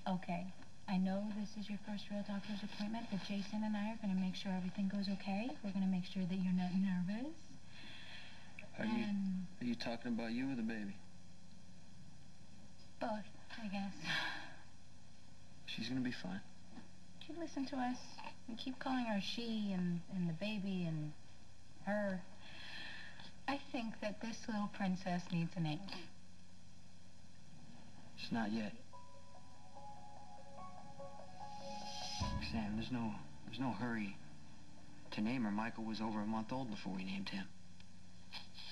Okay, I know this is your first real doctor's appointment, but Jason and I are going to make sure everything goes okay. We're going to make sure that you're not nervous. Are you talking about you or the baby? Both, I guess. She's gonna be fine. You listen to us. We keep calling her she and the baby and her. I think that this little princess needs a name. It's not yet. Sam, there's no hurry to name her. Michael was over a month old before we named him.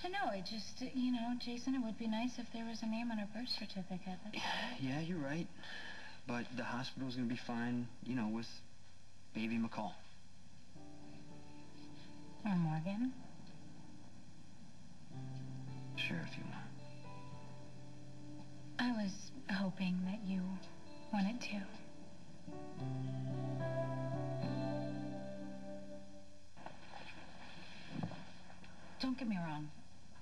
I know, it just, you know, Jason, it would be nice if there was a name on her birth certificate. Yeah, you're right. But the hospital's gonna be fine, you know, with baby McCall. Or Morgan. Sure, if you want. I was hoping that you wanted to. Don't get me wrong.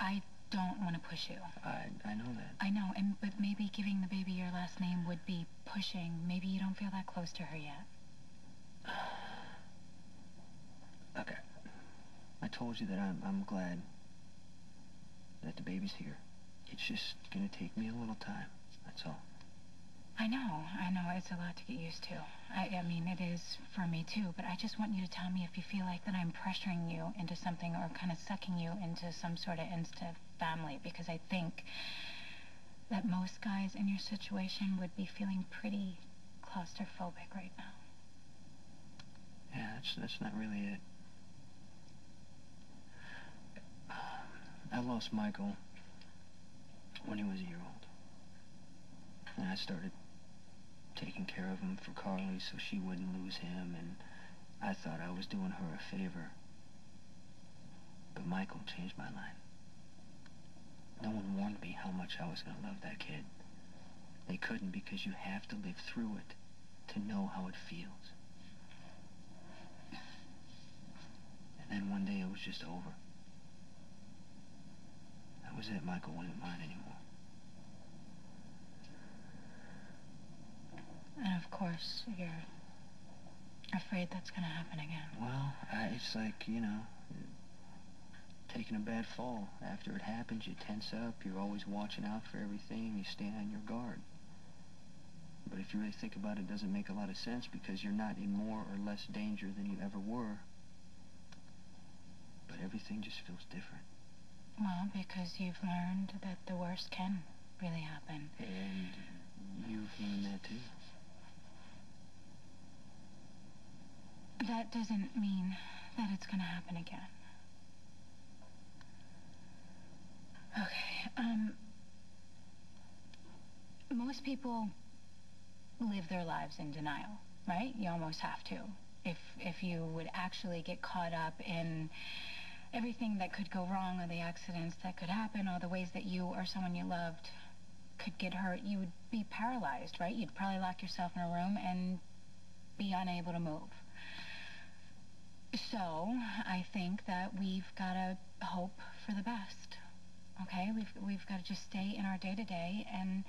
I don't want to push you. I know that. I know, but maybe giving the baby your last name would be pushing. Maybe you don't feel that close to her yet. Okay. I told you that I'm glad that the baby's here. It's just gonna take me a little time, that's all. I know. It's a lot to get used to. I mean, it is for me too, but I just want you to tell me if you feel like that I'm pressuring you into something or kind of sucking you into some sort of instant family, because I think that most guys in your situation would be feeling pretty claustrophobic right now. Yeah, that's not really it. I lost Michael when he was a year old. And I started taking care of him for Carly so she wouldn't lose him, and I thought I was doing her a favor. But Michael changed my life. No one warned me how much I was going to love that kid. They couldn't, because you have to live through it to know how it feels. And then one day it was just over. That was it. Michael wasn't mine anymore. And of course, you're afraid that's going to happen again. Well, it's like, you know, taking a bad fall. After it happens, you tense up, you're always watching out for everything, and you stay on your guard. But if you really think about it, it doesn't make a lot of sense, because you're not in more or less danger than you ever were. But everything just feels different. Well, because you've learned that the worst can really happen. And you've learned that too. That doesn't mean that it's going to happen again. Okay, most people live their lives in denial, right? You almost have to. If you would actually get caught up in everything that could go wrong, or the accidents that could happen, or the ways that you or someone you loved could get hurt, you would be paralyzed, right? You'd probably lock yourself in a room and be unable to move. So, I think that we've got to hope for the best, okay? We've got to just stay in our day-to-day and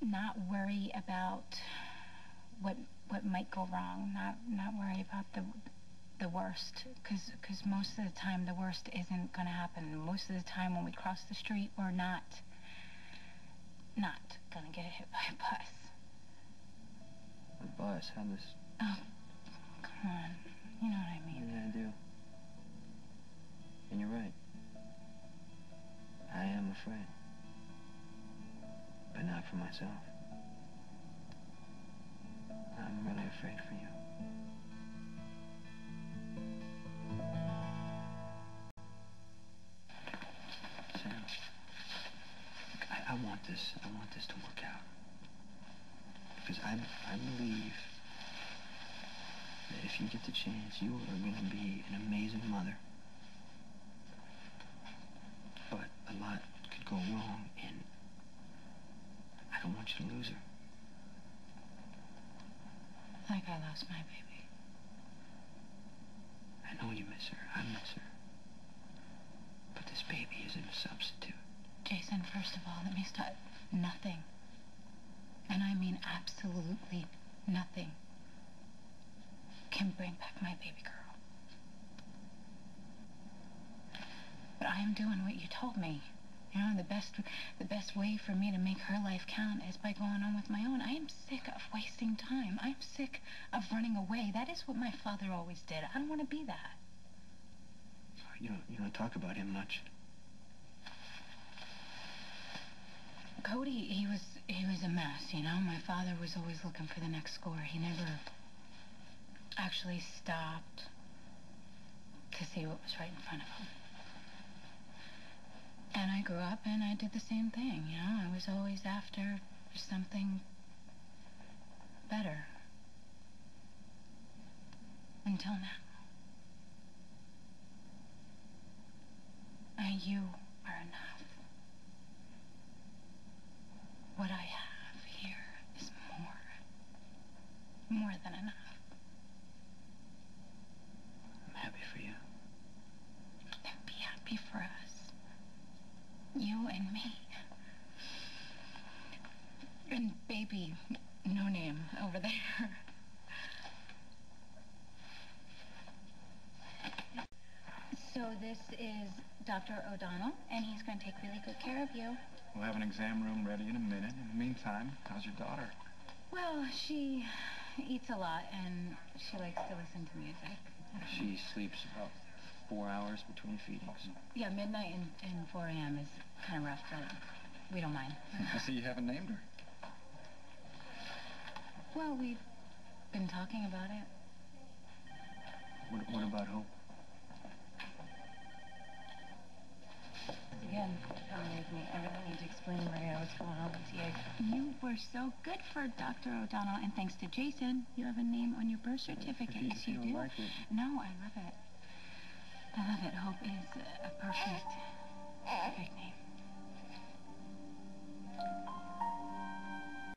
not worry about what might go wrong, not worry about the worst, because most of the time the worst isn't going to happen. Most of the time when we cross the street, we're not going to get hit by a bus. A bus? How does... Oh, come on. You know what I mean. Yeah, I do. And you're right. I am afraid. But not for myself. I'm really afraid for you. Sam, look, I want this to work out. Because I believe that if you get the chance, you are going to be an amazing mother. But a lot could go wrong, and I don't want you to lose her. Like I lost my baby. I know you miss her. I miss her. But this baby isn't a substitute. Jason, first of all, let me start. Nothing and I mean absolutely nothing, can bring back my baby girl. But I am doing what you told me. You know, the best way for me to make her life count is by going on with my own. I am sick of wasting time. I am sick of running away. That is what my father always did. I don't want to be that. You don't talk about him much. Cody, he was a mess, you know? My father was always looking for the next score. He never actually stopped to see what was right in front of him. And I grew up and I did the same thing, you know? I was always after something better. Until now. And you are enough. What I have here is more than enough. I'm happy for you. And be happy for us. You and me. And baby, no name over there. So this is Dr. O'Donnell, and he's going to take really good care of you. We'll have an exam room ready in a minute. In the meantime, how's your daughter? Well, she eats a lot, and she likes to listen to music. She sleeps about 4 hours between feedings. Yeah, midnight and 4 a.m. is kind of rough, but we don't mind. I see you haven't named her. Well, we've been talking about it. What about Hope? Again, come with me. I really need to explain to Maria what's going on with you. You were so good for Dr. O'Donnell, and thanks to Jason, you have a name on your birth certificate. Yes, you do. Like it. No, I love it. I love it. Hope is a perfect